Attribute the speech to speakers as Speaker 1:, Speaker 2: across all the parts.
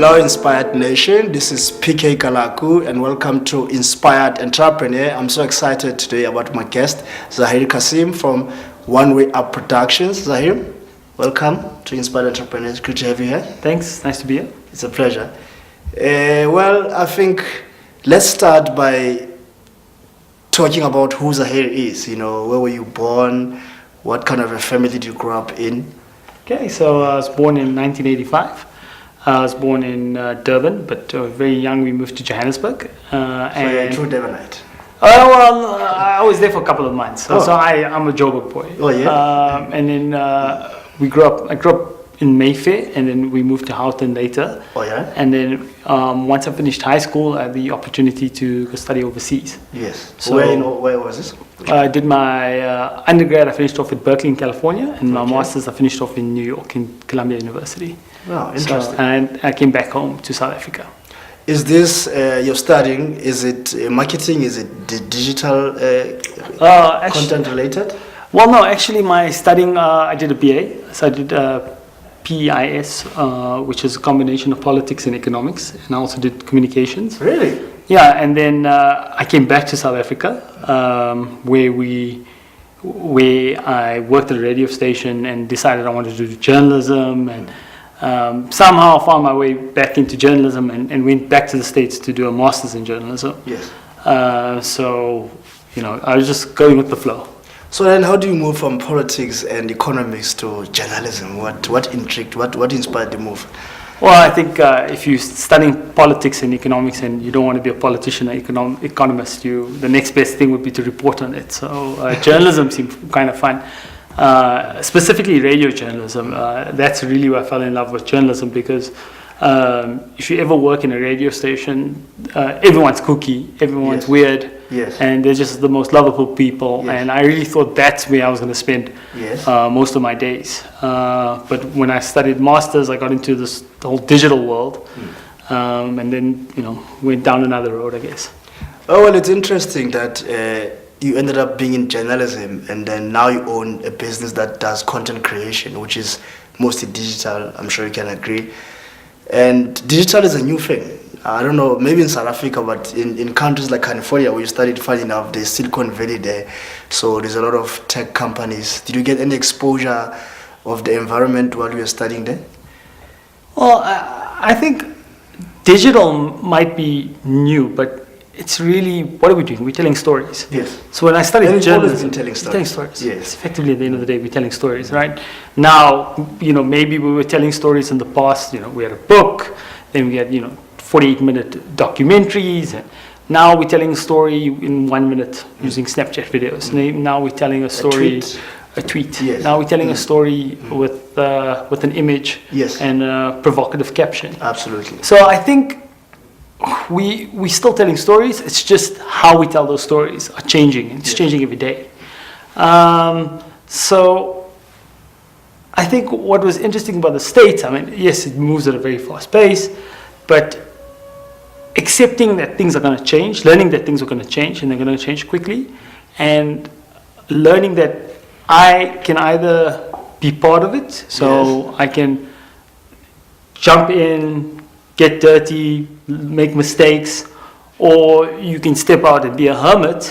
Speaker 1: Hello, Inspired Nation. This is PK Kalaku, and welcome to Inspired Entrepreneur. I'm so excited today about my guest, Zaheer Cassim from One Way Up Productions. Zaheer, welcome to Inspired Entrepreneur. It's good to have you here.
Speaker 2: Thanks. Nice to be here.
Speaker 1: It's a pleasure. Well, I think let's start by talking about who Zaheer is. You know, where were you born? What kind of a family did you grow up in?
Speaker 2: Okay, so I was born in 1985. I was born in Durban, but very young we moved to Johannesburg.
Speaker 1: So you're a true Durbanite?
Speaker 2: I was there for a couple of months. So I'm a Joburg boy.
Speaker 1: Oh, yeah?
Speaker 2: And then I grew up in Mayfair, and then we moved to Houghton later.
Speaker 1: Oh, yeah?
Speaker 2: And then once I finished high school, I had the opportunity to go study overseas.
Speaker 1: Yes.
Speaker 2: So
Speaker 1: where was this?
Speaker 2: I did my undergrad, I finished off in Berkeley in California, and my master's I finished off in New York in Columbia University.
Speaker 1: Wow, interesting.
Speaker 2: And I came back home to South Africa.
Speaker 1: Is this, you're studying, is it marketing, is it digital content related?
Speaker 2: Well, no, actually my studying, I did a BA, so I did PEIS, which is a combination of politics and economics, and I also did communications.
Speaker 1: Really?
Speaker 2: Yeah, and then I came back to South Africa, where I worked at a radio station and decided I wanted to do journalism, and somehow found my way back into journalism and went back to the States to do a master's in journalism.
Speaker 1: Yes.
Speaker 2: So, you know, I was just going with the flow.
Speaker 1: So then how do you move from politics and economics to journalism? What intrigued, what inspired the move?
Speaker 2: Well, I think if you're studying politics and economics and you don't want to be a politician or economist, the next best thing would be to report on it. So journalism seemed kind of fun. Specifically radio journalism. That's really where I fell in love with journalism, because if you ever work in a radio station, everyone's kooky, everyone's weird, and they're just the most lovable people, and I really thought that's where I was going to spend most of my days. But when I studied masters, I got into the whole digital world, and then went down another road, I guess.
Speaker 1: Oh, well, it's interesting that you ended up being in journalism, and then now you own a business that does content creation, which is mostly digital. I'm sure you can agree. And digital is a new thing. I don't know, maybe in South Africa, but in countries like California, where you studied, funny enough, there's Silicon Valley there. So there's a lot of tech companies. Did you get any exposure of the environment while you were studying there?
Speaker 2: Well, I think digital might be new, but it's really, what are we doing? We're telling stories.
Speaker 1: Yes.
Speaker 2: So when I studied journalism,
Speaker 1: telling stories.
Speaker 2: Yes. It's effectively, at the end of the day, we're telling stories, right? Now, maybe we were telling stories in the past. We had a book, then we had 48-minute documentaries, and now we're telling a story in 1 minute using Snapchat videos. Now we're telling a story, a tweet.
Speaker 1: Yes.
Speaker 2: Now we're telling a story with an image and a provocative caption.
Speaker 1: Absolutely.
Speaker 2: So I think we still telling stories. It's just how we tell those stories are changing. It's changing every day. So I think what was interesting about the States, yes, it moves at a very fast pace, but accepting that things are going to change, learning that things are going to change, and they're going to change quickly, and learning that I can either be part of it, so I can jump in, get dirty, make mistakes, or you can step out and be a hermit,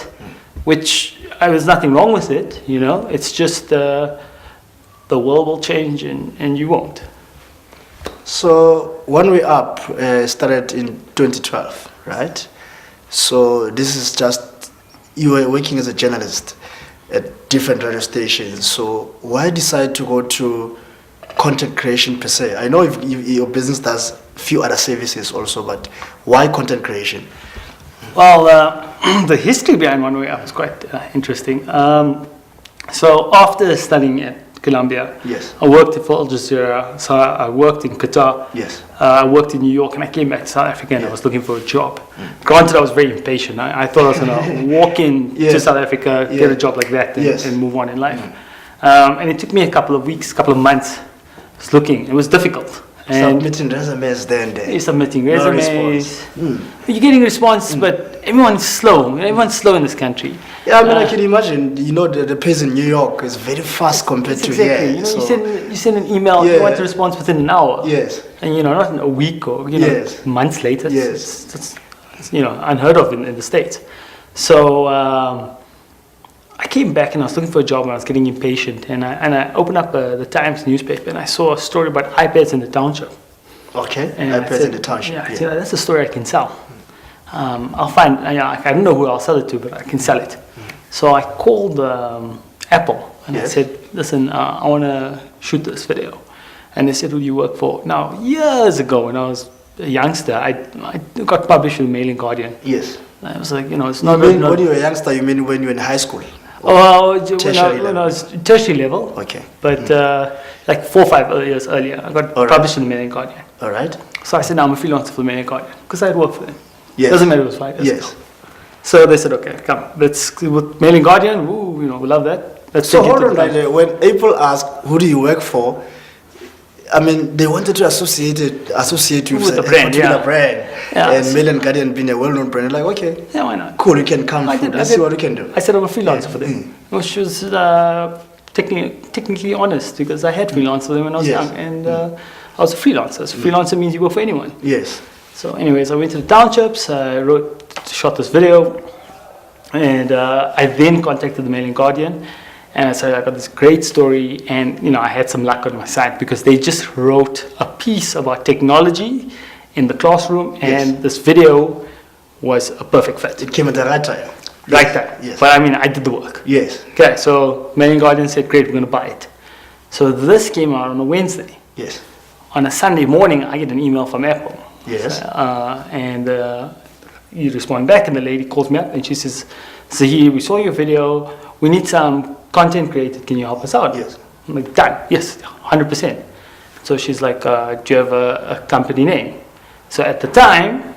Speaker 2: which there's nothing wrong with it. It's just the world will change and you won't.
Speaker 1: So One Way Up started in 2012, right? So this is just, you were working as a journalist at different radio stations. So why decide to go to content creation per se? I know your business does few other services also, but why content creation?
Speaker 2: Well, the history behind One Way Up is quite interesting. So after studying at Columbia, I worked for Al Jazeera, so I worked in Qatar, I worked in New York, and I came back to South Africa and I was looking for a job. Granted, I was very impatient. I thought I was going to walk in to South Africa, get a job like that, and move on in life. And it took me a couple of weeks, couple of months. I was looking. It was difficult.
Speaker 1: And submitting resumes then.
Speaker 2: You're submitting resumes. You're getting response, but everyone's slow. Everyone's slow in this country.
Speaker 1: Yeah, I mean, I can imagine, the pace in New York is very fast compared to
Speaker 2: exactly.
Speaker 1: here.
Speaker 2: You send an email, you want a response within an hour.
Speaker 1: Yes.
Speaker 2: And, not in a week or,
Speaker 1: yes.
Speaker 2: months later.
Speaker 1: Yes.
Speaker 2: It's unheard of in the States. So I came back and I was looking for a job and I was getting impatient. And I opened up the Times newspaper and I saw a story about iPads in the township.
Speaker 1: Okay, iPads in the township.
Speaker 2: Yeah, I said, that's a story I can sell. I'll find, I don't know who I'll sell it to, but I can sell it. So I called Apple and I said, listen, I want to shoot this video. And they said, who do you work for? Now, years ago when I was a youngster, I got published with Mail and Guardian.
Speaker 1: Yes.
Speaker 2: I was like, it's not...
Speaker 1: When you were a youngster, you mean when you were in high school?
Speaker 2: Oh, when I was tertiary level.
Speaker 1: Okay.
Speaker 2: But like 4 or 5 years earlier, I got published in the Mail and Guardian.
Speaker 1: All right.
Speaker 2: So I said, I'm a freelancer for the Mail and Guardian because I had worked for them.
Speaker 1: Yes.
Speaker 2: Doesn't matter if it was 5 years ago. So they said, okay, come, let's with Mail and Guardian. We love that. Let's
Speaker 1: so hold on right there. When Apple asked, who do you work for? I mean, they wanted to associate you with
Speaker 2: the brand,
Speaker 1: and Mail and Guardian being a well-known brand. Like, okay,
Speaker 2: yeah, why not?
Speaker 1: Cool, you can come. Let's see what we can do.
Speaker 2: I said I'm a freelancer for them, which was technically honest because I had freelanced for them when I was young, and I was a freelancer. So freelancer means you work for anyone.
Speaker 1: Yes.
Speaker 2: So, anyways, I went to the townships. I shot this video, and I then contacted the Mail and Guardian. And I said, I got this great story, and I had some luck on my side because they just wrote a piece about technology in the classroom, and this video was a perfect fit.
Speaker 1: It came at the right time.
Speaker 2: Right time.
Speaker 1: Yes.
Speaker 2: But I mean, I did the work.
Speaker 1: Yes.
Speaker 2: Okay, so Mail and Guardian said, great, we're going to buy it. So this came out on a Wednesday.
Speaker 1: Yes.
Speaker 2: On a Sunday morning, I get an email from Apple.
Speaker 1: Yes.
Speaker 2: And you respond back, and the lady calls me up, and she says, Zaheer, we saw your video. We need some content created. Can you help us out?
Speaker 1: Yes.
Speaker 2: I'm like, done. Yes, 100%. So she's like, do you have a company name? So at the time,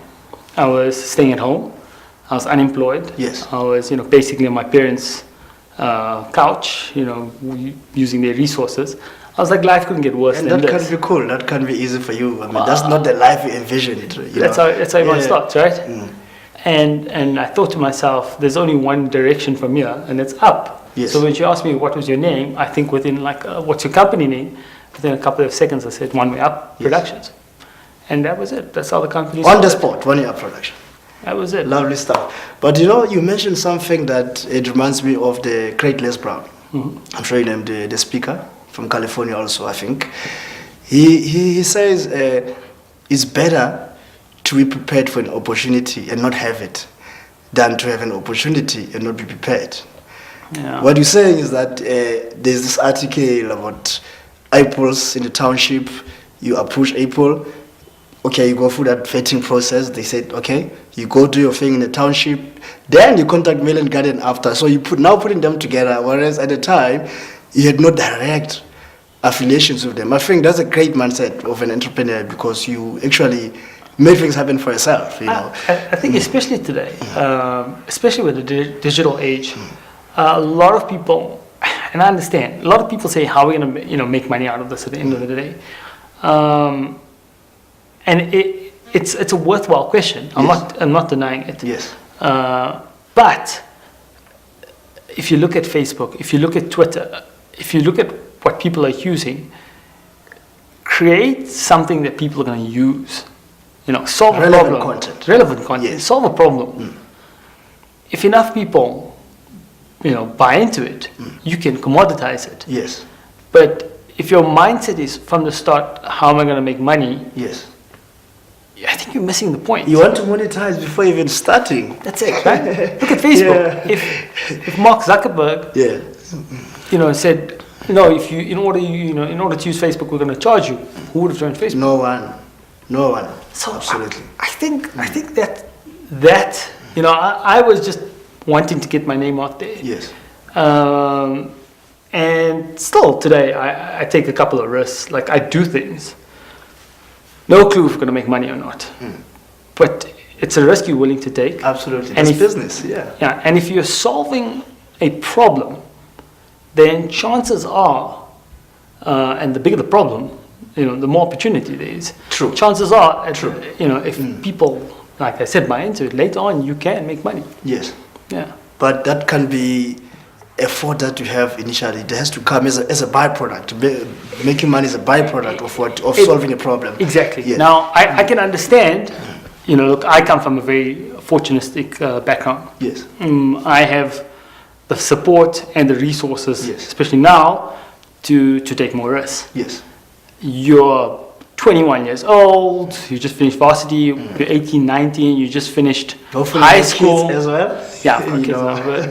Speaker 2: I was staying at home. I was unemployed.
Speaker 1: Yes.
Speaker 2: I was, basically on my parents' couch, using their resources. I was like, life couldn't get worse than this.
Speaker 1: That can be cool. That can be easy for you. I mean, that's not the life you envisioned.
Speaker 2: That's how everyone starts, right? Mm. And I thought to myself, there's only one direction from here, and it's up.
Speaker 1: Yes.
Speaker 2: So when she asked me what was your name, I think within what's your company name, within a couple of seconds I said One Way Up Productions. And that was it. That's how the company started.
Speaker 1: On the spot, One Way Up Production.
Speaker 2: That was it.
Speaker 1: Lovely stuff. But you mentioned something that it reminds me of the great Les Brown. Mm-hmm. I'm sure you know him, the speaker from California also, I think. He says it's better to be prepared for an opportunity and not have it than to have an opportunity and not be prepared.
Speaker 2: Yeah.
Speaker 1: What you're saying is that there's this article about apples in the township. You approach Apple. Okay, you go through that vetting process. They said, okay, you go do your thing in the township. Then you contact Mail and Guardian after. So you putting them together, whereas at the time, you had no direct affiliations with them. I think that's a great mindset of an entrepreneur because you actually make things happen for yourself.
Speaker 2: I think especially today, especially with the digital age, a lot of people, and I understand, a lot of people say, how are we going to make money out of this at the end of the day? And it's a worthwhile question. I'm not denying it.
Speaker 1: Yes.
Speaker 2: But if you look at Facebook, if you look at Twitter, if you look at what people are using, create something that people are going to use. Solve a problem. Relevant content.
Speaker 1: Yes.
Speaker 2: Solve a problem. If enough people, buy into it, you can commoditize it.
Speaker 1: Yes.
Speaker 2: But if your mindset is from the start, how am I going to make money?
Speaker 1: Yes.
Speaker 2: I think you're missing the point.
Speaker 1: You want to monetize before even starting.
Speaker 2: That's it, right? Look at Facebook. Yeah. If Mark Zuckerberg, said, if you in order to use Facebook, we're going to charge you, who would have joined Facebook?
Speaker 1: No one.
Speaker 2: So
Speaker 1: absolutely.
Speaker 2: I think that I was just wanting to get my name out there.
Speaker 1: Yes.
Speaker 2: And still today, I take a couple of risks. Like I do things. No clue if we're going to make money or not. But it's a risk you're willing to take.
Speaker 1: Absolutely.
Speaker 2: And
Speaker 1: it's business, yeah.
Speaker 2: Yeah, and if you're solving a problem, then chances are, and the bigger the problem, the more opportunity there is.
Speaker 1: True.
Speaker 2: Chances are, if people like I said, buy into it. Later on, you can make money.
Speaker 1: Yes.
Speaker 2: Yeah.
Speaker 1: But that can be effort that you have initially. It has to come as a byproduct. Making money is a byproduct of solving a problem.
Speaker 2: Exactly.
Speaker 1: Yes.
Speaker 2: Now, I can understand, look, I come from a very fortunistic background.
Speaker 1: Yes.
Speaker 2: I have the support and the resources,
Speaker 1: Yes.
Speaker 2: especially now, to take more risks.
Speaker 1: Yes.
Speaker 2: You're 21 years old, you just finished varsity, you're 18, 19, you just finished
Speaker 1: Hopefully
Speaker 2: high
Speaker 1: have
Speaker 2: school.
Speaker 1: kids as well.
Speaker 2: Yeah, for kids,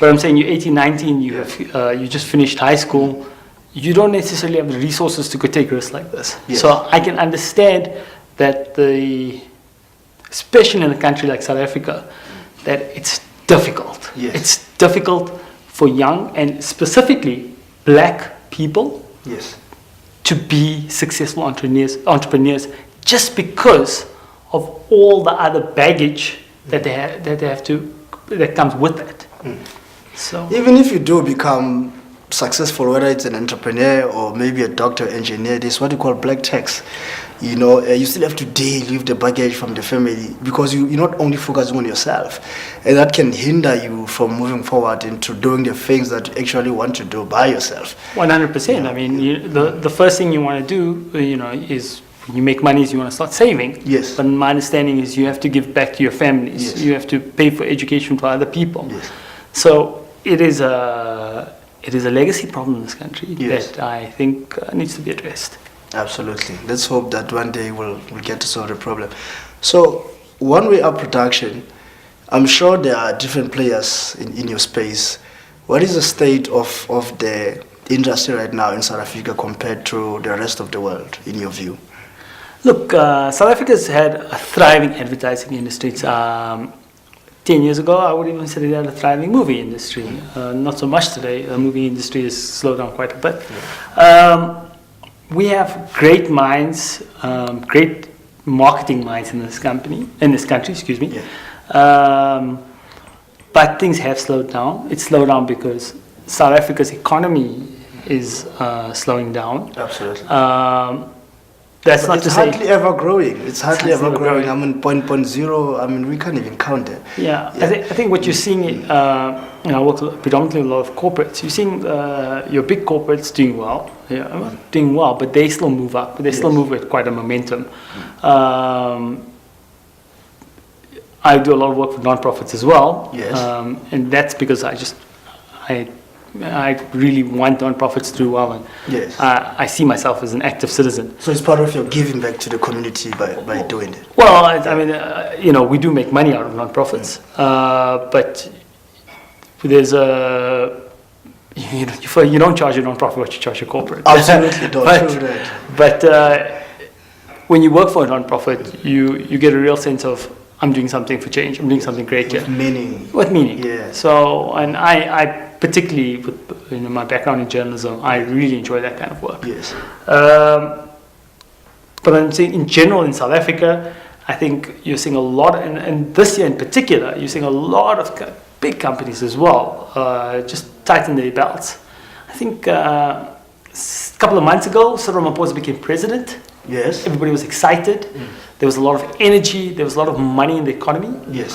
Speaker 2: but I'm saying you're 18, 19, you just finished high school. You don't necessarily have the resources to go take risks like this.
Speaker 1: Yes.
Speaker 2: So I can understand that especially in a country like South Africa, that it's difficult.
Speaker 1: Yes.
Speaker 2: It's difficult for young and specifically black people
Speaker 1: Yes.
Speaker 2: to be successful entrepreneurs just because of all the other baggage that that comes with it. So
Speaker 1: Even if you do become successful, whether it's an entrepreneur or maybe a doctor, engineer, there's what you call black tax. You still have to deal with the baggage from the family because you're not only focusing on yourself, and that can hinder you from moving forward into doing the things that you actually want to do by yourself.
Speaker 2: 100%. I mean, the first thing you want to do, is when you make money, is you want to start saving.
Speaker 1: Yes.
Speaker 2: But my understanding is you have to give back to your families.
Speaker 1: Yes.
Speaker 2: You have to pay for education for other people.
Speaker 1: Yes.
Speaker 2: So it is a legacy problem in this country
Speaker 1: Yes.
Speaker 2: that I think needs to be addressed.
Speaker 1: Absolutely. Let's hope that one day we'll get to solve the problem. So, one way up production, I'm sure there are different players in your space. What is the state of the industry right now in South Africa compared to the rest of the world, in your view?
Speaker 2: Look, South Africa's had a thriving advertising industry. It's, 10 years ago, I would even say they had a thriving movie industry. Not so much today. The movie industry has slowed down quite a bit.
Speaker 1: Yeah.
Speaker 2: We have great minds, great marketing minds in this country, excuse me.
Speaker 1: Yeah.
Speaker 2: But things have slowed down. It's slowed down because South Africa's economy is slowing down.
Speaker 1: Absolutely.
Speaker 2: That's
Speaker 1: But
Speaker 2: not
Speaker 1: it's
Speaker 2: to say
Speaker 1: hardly ever growing. It's hardly ever
Speaker 2: never
Speaker 1: growing.
Speaker 2: growing.
Speaker 1: I mean, 0.0. I mean, we can't even count it.
Speaker 2: Yeah,
Speaker 1: Yeah.
Speaker 2: I think what you're seeing, I work predominantly with a lot of corporates. You're seeing your big corporates doing well, but they still move up. They still
Speaker 1: Yes.
Speaker 2: move with quite a momentum. I do a lot of work with nonprofits as well,
Speaker 1: Yes.
Speaker 2: and that's because I really want nonprofits to do well, and
Speaker 1: Yes.
Speaker 2: I see myself as an active citizen.
Speaker 1: So it's part of your giving back to the community by doing it.
Speaker 2: Well, I mean, we do make money out of nonprofits, but there's you don't charge a nonprofit what you charge a corporate.
Speaker 1: Absolutely, don't. True that.
Speaker 2: But when you work for a nonprofit, you get a real sense of I'm doing something for change. I'm doing something great here.
Speaker 1: Meaning.
Speaker 2: With meaning.
Speaker 1: Yeah.
Speaker 2: So, and I particularly with my background in journalism, I really enjoy that kind of work.
Speaker 1: Yes.
Speaker 2: But I'm saying in general in South Africa, I think you're seeing a lot, and this year in particular, you're seeing a lot of big companies as well just tighten their belts. I think a couple of months ago, Cyril Ramaphosa became president.
Speaker 1: Yes.
Speaker 2: Everybody was excited. There was a lot of energy. There was a lot of money in the economy.
Speaker 1: Yes.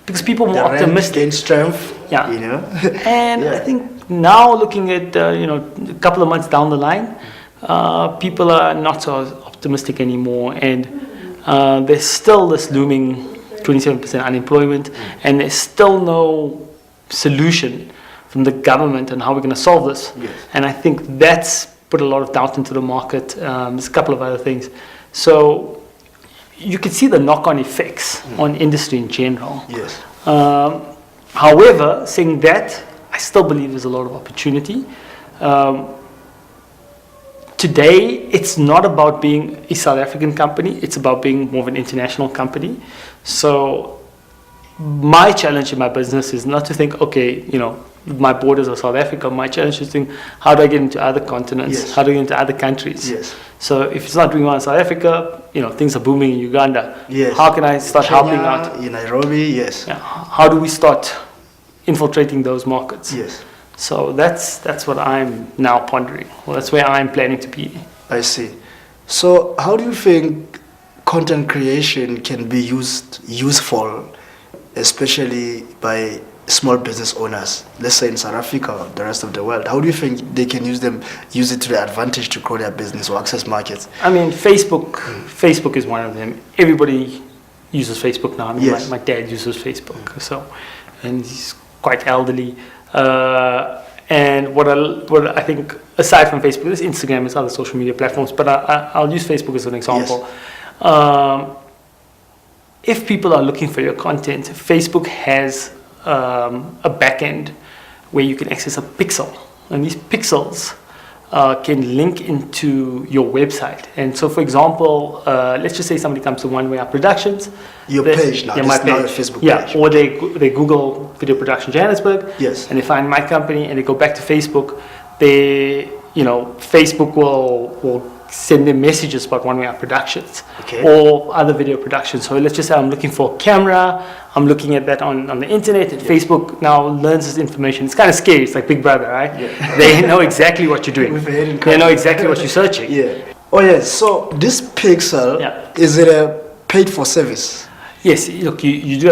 Speaker 2: Because people were
Speaker 1: The
Speaker 2: more optimistic.
Speaker 1: gain strength.
Speaker 2: Yeah. And
Speaker 1: Yeah.
Speaker 2: I think now looking at a couple of months down the line, people are not so optimistic anymore, and there's still this looming 27% unemployment, and there's still no solution from the government on how we're going to solve this.
Speaker 1: Yes.
Speaker 2: And I think that's put a lot of doubt into the market. There's a couple of other things. So you can see the knock-on effects on industry in general.
Speaker 1: Yes.
Speaker 2: However, saying that, I still believe there's a lot of opportunity. Today, it's not about being a South African company, it's about being more of an international company. So my challenge in my business is not to think, okay, my borders are South Africa. My challenge is to think, how do I get into other continents?
Speaker 1: Yes.
Speaker 2: How do I get into other countries?
Speaker 1: Yes.
Speaker 2: So if it's not doing well in South Africa, things are booming in Uganda.
Speaker 1: Yes.
Speaker 2: How can I start helping out?
Speaker 1: In Nairobi, yes.
Speaker 2: Yeah. How do we start infiltrating those markets?
Speaker 1: Yes.
Speaker 2: So that's what I'm now pondering. Well, that's where I'm planning to be.
Speaker 1: I see. So how do you think content creation can be useful, especially by small business owners, let's say in South Africa or the rest of the world? How do you think they can use it to their advantage to grow their business or access markets?
Speaker 2: I mean, Facebook is one of them. Everybody uses Facebook now. I mean,
Speaker 1: Yes.
Speaker 2: my dad uses Facebook, and he's quite elderly. And what I think, aside from Facebook, there's Instagram, there's other social media platforms, but I'll use Facebook as an example. If people are looking for your content, Facebook has a back end where you can access a pixel, and these pixels can link into your website. And so, for example, let's just say somebody comes to One Way Up Productions.
Speaker 1: Your page now,
Speaker 2: my
Speaker 1: it's now
Speaker 2: page.
Speaker 1: a Facebook
Speaker 2: Yeah,
Speaker 1: page.
Speaker 2: or they Google Video Production Johannesburg,
Speaker 1: Yes.
Speaker 2: and they find my company, and they go back to Facebook. Facebook will send them messages about One Way Up Productions,
Speaker 1: Okay.
Speaker 2: or other video productions. So let's just say I'm looking for a camera, I'm looking at that on the internet, and Facebook now learns this information. It's kind of scary. It's like Big Brother, right?
Speaker 1: Yeah.
Speaker 2: They know exactly what you're doing.
Speaker 1: With a hidden
Speaker 2: They know
Speaker 1: camera.
Speaker 2: exactly what you're searching.
Speaker 1: Yeah. Oh yes. So this pixel,
Speaker 2: Yeah.
Speaker 1: is it a paid for service?
Speaker 2: Yes, look, you do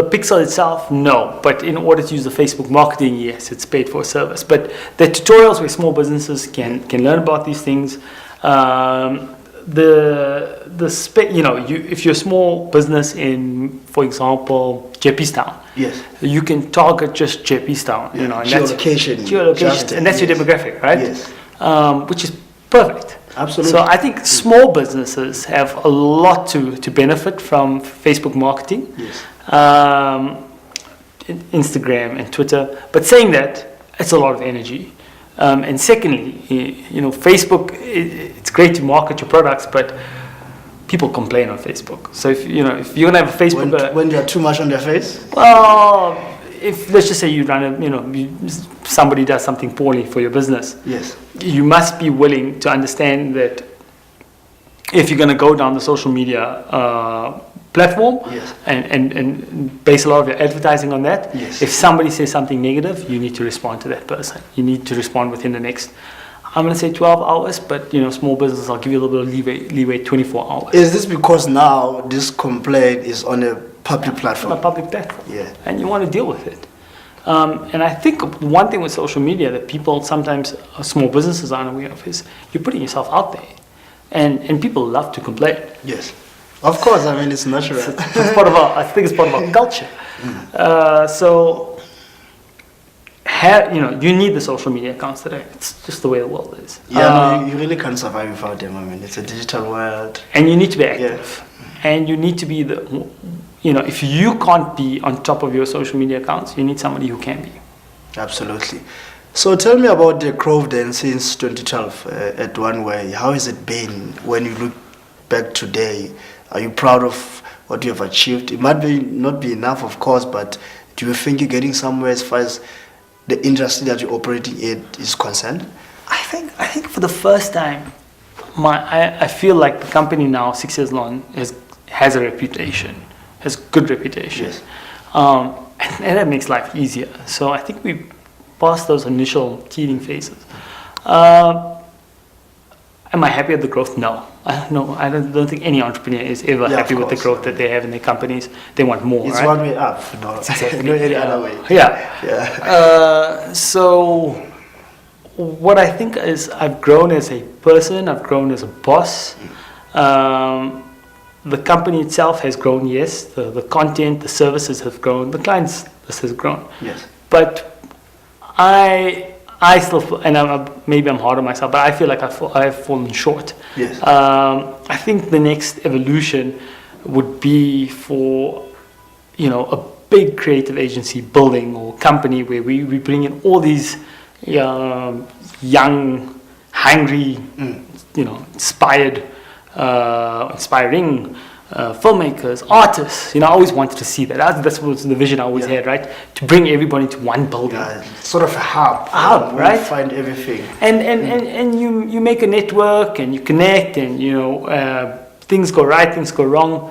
Speaker 2: the pixel itself, no. But in order to use the Facebook marketing, yes, it's paid for a service. But the tutorials where small businesses can learn about these things, if you're a small business in, for example, Jeppystown,
Speaker 1: Yes.
Speaker 2: you can target just Jeppystown, and
Speaker 1: Geolocation.
Speaker 2: geolocation, and that's your
Speaker 1: Yes.
Speaker 2: demographic, right?
Speaker 1: Yes.
Speaker 2: Which is perfect.
Speaker 1: Absolutely.
Speaker 2: So I think small businesses have a lot to benefit from Facebook marketing,
Speaker 1: Yes.
Speaker 2: Instagram and Twitter. But saying that, it's a lot of energy. And secondly, Facebook, it's great to market your products, but people complain on Facebook. So if you're gonna have a Facebook,
Speaker 1: When you're too much on their face?
Speaker 2: well, if let's just say you run somebody does something poorly for your business,
Speaker 1: Yes.
Speaker 2: you must be willing to understand that if you're going to go down the social media platform,
Speaker 1: Yes.
Speaker 2: and base a lot of your advertising on that,
Speaker 1: Yes.
Speaker 2: if somebody says something negative, you need to respond to that person. You need to respond within the next, I'm going to say 12 hours, but small businesses, I'll give you a little bit of leeway 24 hours.
Speaker 1: Is this because now this complaint is on a public
Speaker 2: On a
Speaker 1: platform?
Speaker 2: public platform,
Speaker 1: Yeah.
Speaker 2: and you want to deal with it. And I think one thing with social media that people sometimes, small businesses, aren't aware of is you're putting yourself out there, and people love to complain.
Speaker 1: Yes. Of course, I mean, it's natural.
Speaker 2: It's part of I think it's part of our culture. So, you need the social media accounts today. It's just the way the world is.
Speaker 1: Yeah, you really can't survive without them. I mean, it's a digital world.
Speaker 2: And you need to be active. And you need to be if you can't be on top of your social media accounts, you need somebody who can be.
Speaker 1: Absolutely. So tell me about the growth then since 2012 at One Way. How has it been when you look back today? Are you proud of what you have achieved? It might not be enough, of course, but do you think you're getting somewhere as far as the industry that you're operating in is concerned?
Speaker 2: I think for the first time, I feel like the company now, 6 years long, has a reputation, has good reputation.
Speaker 1: Yes.
Speaker 2: And that makes life easier. So I think we passed those initial teething phases. Am I happy with the growth? No. I don't think any entrepreneur is ever happy with the growth that they have in their companies. They want more,
Speaker 1: It's
Speaker 2: right?
Speaker 1: one way up, no,
Speaker 2: Exactly.
Speaker 1: no any other way.
Speaker 2: Yeah. So what I think is I've grown as a person, I've grown as a boss. The company itself has grown, yes. The content, the services have grown. The clients list has grown.
Speaker 1: Yes.
Speaker 2: But I still feel, and maybe I'm hard on myself, but I feel like I've fallen short.
Speaker 1: Yes.
Speaker 2: I think the next evolution would be for, a big creative agency building or company where we bring in all these young, hungry, inspiring filmmakers, artists. I always wanted to see that. That's was the vision I always had, right? To bring everybody to one building.
Speaker 1: Sort of a hub.
Speaker 2: Where
Speaker 1: right?
Speaker 2: you
Speaker 1: Find everything.
Speaker 2: And you make a network and you connect and things go right, things go wrong.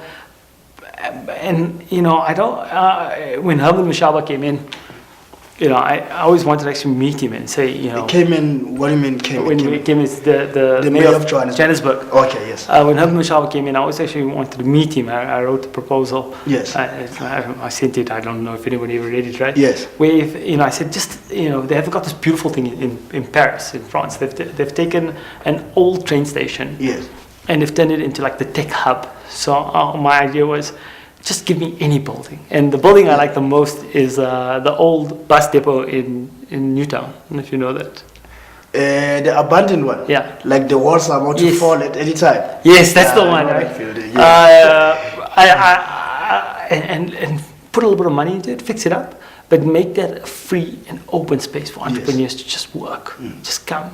Speaker 2: And I don't. When Herman Mashaba came in, I always wanted to actually meet him and say,
Speaker 1: He came in. What do you mean came
Speaker 2: when
Speaker 1: in?
Speaker 2: he came as the
Speaker 1: mayor of Johannesburg. Okay, yes.
Speaker 2: When Herman Mashaba came in, I always actually wanted to meet him. I wrote a proposal.
Speaker 1: Yes.
Speaker 2: I sent it. I don't know if anybody ever read it, right?
Speaker 1: Yes.
Speaker 2: Where I said, they have got this beautiful thing in Paris, in France. They've taken an old train station.
Speaker 1: Yes.
Speaker 2: And they've turned it into like the tech hub. So my idea was, just give me any building. And the building I like the most is the old bus depot in Newtown. I don't know if you know that.
Speaker 1: The abandoned one?
Speaker 2: Yeah.
Speaker 1: Like the walls are about to fall at any time?
Speaker 2: Yes, that's the one. Right? And put a little bit of money into it, fix it up, but make that a free and open space for entrepreneurs to just work. Just come.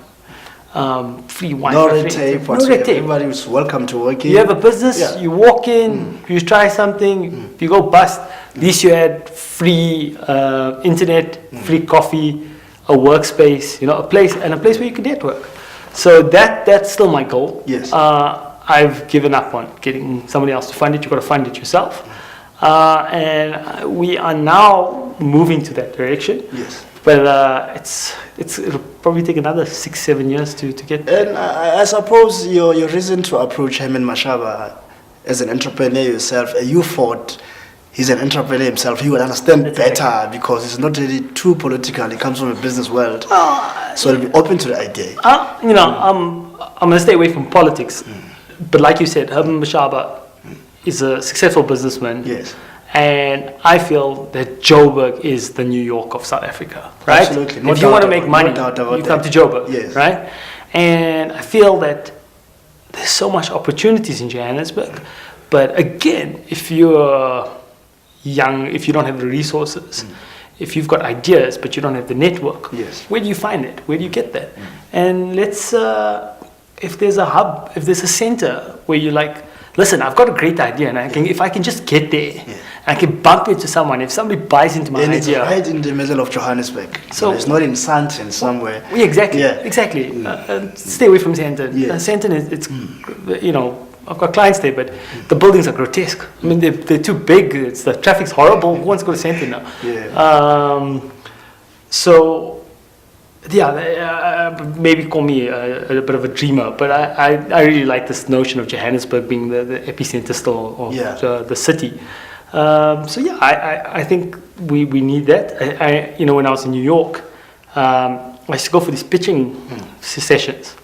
Speaker 2: Free Wi-Fi.
Speaker 1: No red tape.
Speaker 2: No red tape.
Speaker 1: Everybody is welcome to work in.
Speaker 2: You have a business, you walk in, you try something, if you go bust, at least you had free internet, free coffee, a workspace, a place where you can network. So that's still my goal.
Speaker 1: Yes.
Speaker 2: I've given up on getting somebody else to fund it. You've got to fund it yourself. And we are now moving to that direction.
Speaker 1: Yes.
Speaker 2: But it'll probably take another 6-7 years to get there.
Speaker 1: And I suppose your reason to approach Herman Mashaba as an entrepreneur yourself, you thought he's an entrepreneur himself, he would understand better because he's not really too political. He comes from a business world, so he'll be open to the idea.
Speaker 2: I'm gonna stay away from politics, but like you said, Herman Mashaba is a successful businessman.
Speaker 1: Yes.
Speaker 2: And I feel that Joburg is the New York of South Africa, right?
Speaker 1: Absolutely.
Speaker 2: If you want to make money, you come to Joburg, right? And I feel that there's so much opportunities in Johannesburg, but again, if you're young, if you don't have the resources, if you've got ideas but you don't have the network, where do you find it? Where do you get that? And if there's a hub, if there's a center where you're like, listen, I've got a great idea, and if I can just get there, I can bump into someone. If somebody buys into my idea,
Speaker 1: it's right in the middle of Johannesburg. So it's not in Sandton somewhere.
Speaker 2: Exactly. Stay away from Sandton. Sandton I've got clients there, but the buildings are grotesque. I mean, they're too big. The traffic's horrible. Who wants to go to Sandton now? Maybe call me a bit of a dreamer, but I really like this notion of Johannesburg being the epicenter still of the city. I think we need that. When I was in New York, I used to go for these pitching sessions,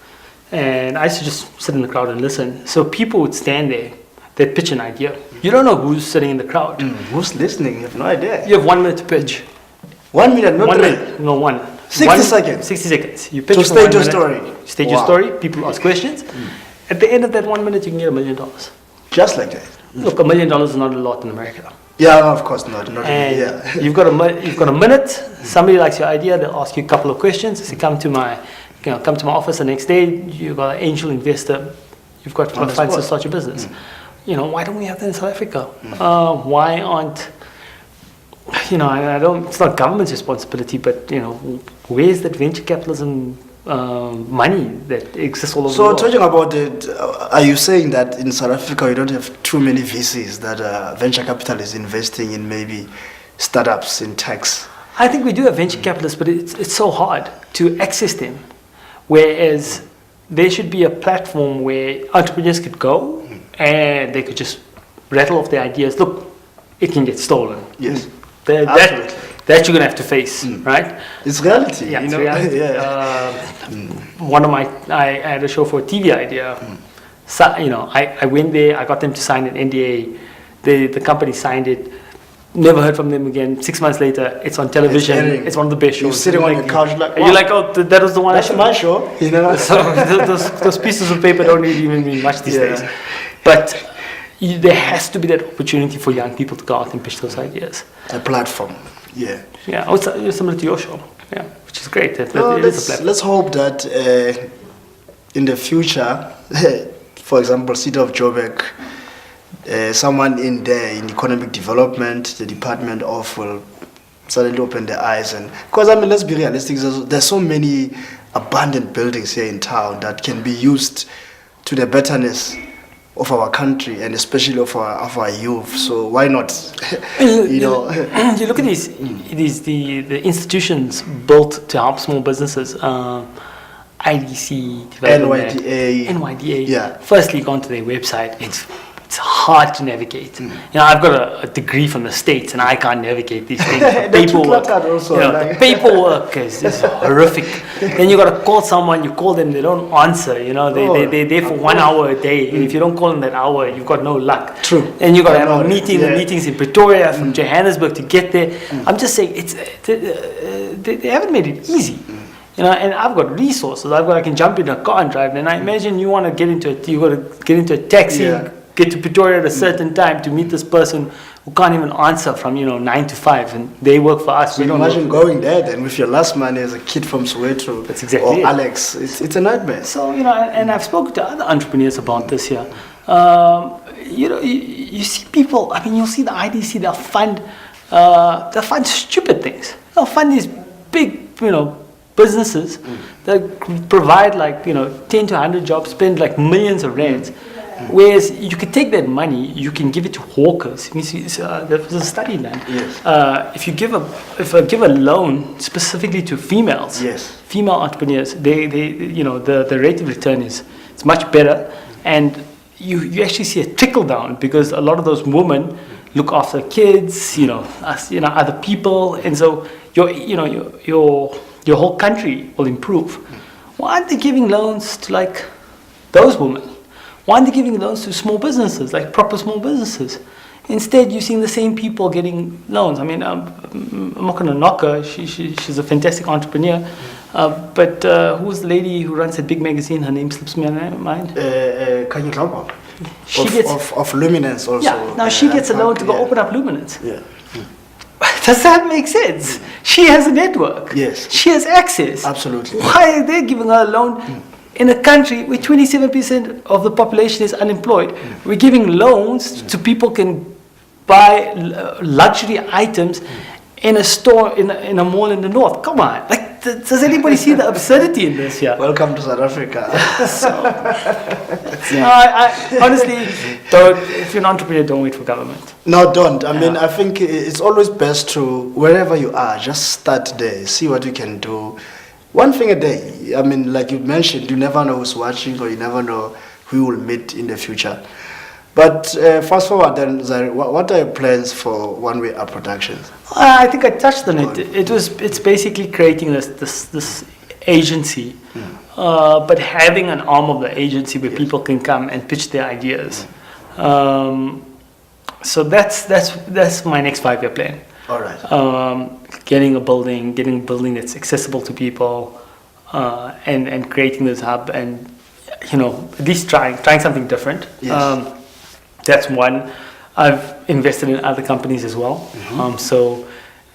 Speaker 2: and I used to just sit in the crowd and listen. So people would stand there, they'd pitch an idea. You don't know who's sitting in the crowd.
Speaker 1: Who's listening? You have no idea.
Speaker 2: You have 1 minute to pitch.
Speaker 1: 1 minute, not
Speaker 2: 1 minute. No, one.
Speaker 1: 60 seconds.
Speaker 2: 60 seconds. You pitch
Speaker 1: to stage your story.
Speaker 2: Stage your story. People ask questions. At the end of that 1 minute, you can get $1 million.
Speaker 1: Just like that.
Speaker 2: Look, $1 million is not a lot in America.
Speaker 1: Yeah, of course not.
Speaker 2: You've got a minute. Somebody likes your idea. They'll ask you a couple of questions. They come to my office the next day. You've got an angel investor. You've got funds to start your business. Why don't we have that in South Africa? Why aren't it's not government's responsibility, but where's that venture capitalism money that exists all over the world?
Speaker 1: So talking about it, are you saying that in South Africa you don't have too many VCs that venture capital is investing in maybe startups in techs?
Speaker 2: I think we do have venture capitalists, but it's so hard to access them. Whereas there should be a platform where entrepreneurs could go and they could just rattle off their ideas. Look, it can get stolen.
Speaker 1: Yes.
Speaker 2: That you're going to have to face, right?
Speaker 1: It's reality.
Speaker 2: Yeah, it's reality. I had a show for a TV idea. So, I went there, I got them to sign an NDA. The company signed it. Never heard from them again. 6 months later, it's on television. It's one of the best shows.
Speaker 1: You're sitting on the couch like,
Speaker 2: wow. You're like, oh, that was the one.
Speaker 1: That's my show.
Speaker 2: So those pieces of paper don't really even mean much these days. But there has to be that opportunity for young people to go out and pitch those ideas.
Speaker 1: A platform, yeah.
Speaker 2: Yeah, it's similar to your show, which is great. It is a platform.
Speaker 1: Let's hope that in the future, for example, City of Joburg, someone in there in economic development, the Department of will suddenly open their eyes. And because let's be realistic, there's so many abandoned buildings here in town that can be used to the betterness of our country and especially of our youth. So why not?
Speaker 2: You look at the institutions built to help small businesses. IDC, NYDA.
Speaker 1: Yeah.
Speaker 2: Firstly, go onto their website. It's hard to navigate. I've got a degree from the States, and I can't navigate these things. The paperwork,
Speaker 1: also,
Speaker 2: the paperwork is horrific. Then you got to call someone. You call them, they don't answer. They're there for 1 hour a day, and if you don't call them that hour, you've got no luck.
Speaker 1: True.
Speaker 2: And you got to have a meeting. The meetings in Pretoria, from Johannesburg to get there. I'm just saying, they haven't made it easy. And I've got resources. I can jump in a car and drive. And I imagine you want to get into a taxi, get to Pretoria at a certain time to meet this person who can't even answer from 9 to 5, and they work for us.
Speaker 1: So imagine going there then with your last money as a kid from Soweto.
Speaker 2: That's exactly
Speaker 1: or Alex. It's a nightmare.
Speaker 2: So and I've spoken to other entrepreneurs about this here. You see people. I mean, you'll see the IDC. They'll fund stupid things. They'll fund these big businesses that provide 10 to 100 jobs, spend millions of rands. Whereas you could take that money, you can give it to hawkers. There was a study done.
Speaker 1: Yes.
Speaker 2: If I give a loan specifically to females, female entrepreneurs, the rate of return is much better, and you actually see a trickle down because a lot of those women look after kids, other people, and so your whole country will improve. Why aren't they giving loans to those women? Why aren't they giving loans to small businesses, proper small businesses? Instead, you're seeing the same people getting loans. I mean, I'm not going to knock her. She's a fantastic entrepreneur. But who's the lady who runs that big magazine? Her name slips me on my mind. She gets
Speaker 1: of Luminance also.
Speaker 2: Yeah. Now she gets a loan to go open up Luminance.
Speaker 1: Yeah.
Speaker 2: Does that make sense? She has a network.
Speaker 1: Yes.
Speaker 2: She has access.
Speaker 1: Absolutely.
Speaker 2: Why are they giving her a loan? In a country where 27% of the population is unemployed, we're giving loans to people can buy luxury items in a store in a mall in the north. Come on, does anybody see the absurdity in this here?
Speaker 1: Welcome to South Africa.
Speaker 2: I honestly don't. If you're an entrepreneur, don't wait for government.
Speaker 1: No, don't. I mean, I think it's always best to wherever you are, just start there, see what you can do. One thing a day. I mean, like you mentioned, you never know who's watching, or you never know who you will meet in the future. But fast forward then, Zaheer, what are your plans for One Way Up Productions?
Speaker 2: I think I touched on it. It's basically creating this agency, but having an arm of the agency where people can come and pitch their ideas. So that's my next 5-year plan.
Speaker 1: All right.
Speaker 2: Getting a building that's accessible to people, and creating this hub, and at least trying something different.
Speaker 1: Yes.
Speaker 2: That's one. I've invested in other companies as well. So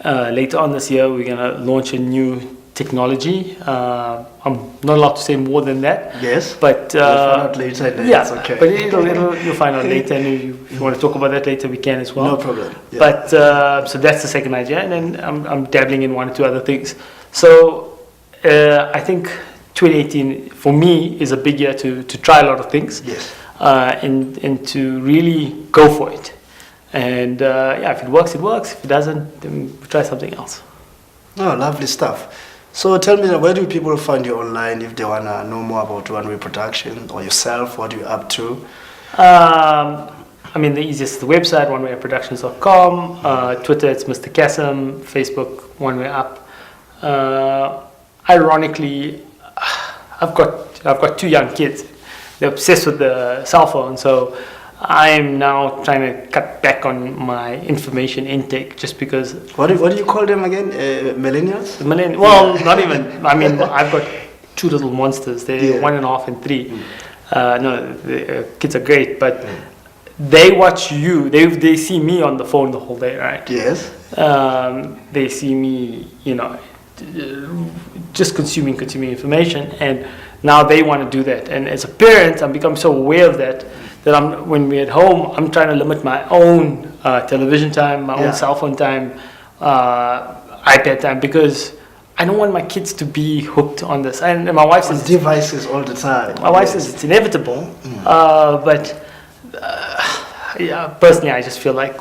Speaker 2: later on this year, we're gonna launch a new technology. I'm not allowed to say more than that.
Speaker 1: Yes.
Speaker 2: But
Speaker 1: we'll find out later.
Speaker 2: Yeah.
Speaker 1: It's okay.
Speaker 2: But you'll find out later, and if you want to talk about that later, we can as well.
Speaker 1: No problem. Yeah.
Speaker 2: But so that's the second idea, and then I'm dabbling in 1 or 2 other things. So I think 2018 for me is a big year to try a lot of things.
Speaker 1: Yes.
Speaker 2: And to really go for it. And if it works, it works. If it doesn't, then we try something else.
Speaker 1: Oh, lovely stuff. So tell me, where do people find you online if they want to know more about One Way Production or yourself? What are you up to?
Speaker 2: I mean, the easiest is the website, onewayuproductions.com. Twitter, it's Mr. Cassim. Facebook, One Way Up. Ironically, I've got 2 young kids. They're obsessed with the cell phone, so I'm now trying to cut back on my information intake just because.
Speaker 1: What do you call them again? Millennials?
Speaker 2: Well, not even. I mean, I've got 2 little monsters. They're 1.5 and 3. No, the kids are great, but they watch you. They see me on the phone the whole day, right?
Speaker 1: Yes.
Speaker 2: They see me, just consuming information, and now they want to do that. And as a parent, I'm becoming so aware of that when we're at home, I'm trying to limit my own television time, my own cell phone time, iPad time, because I don't want my kids to be hooked on this. And my wife says
Speaker 1: devices all the time.
Speaker 2: My wife says it's inevitable, but Yeah, personally, I just feel like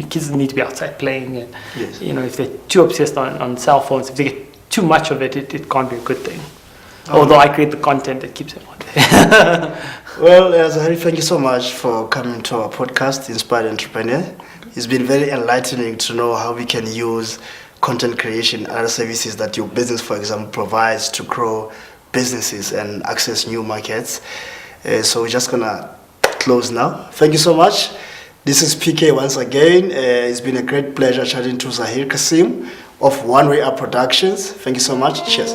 Speaker 2: kids need to be outside playing, and
Speaker 1: Yes.
Speaker 2: if they're too obsessed on cell phones, if they get too much of it, it can't be a good thing.
Speaker 1: Oh.
Speaker 2: Although I create the content that keeps them on there.
Speaker 1: Well, Zaheer, thank you so much for coming to our podcast, Inspired Entrepreneur. It's been very enlightening to know how we can use content creation and other services that your business, for example, provides to grow businesses and access new markets. So we're just going to close now. Thank you so much. This is PK once again. It's been a great pleasure chatting to Zaheer Cassim of One Way Up Productions. Thank you so much. Cheers.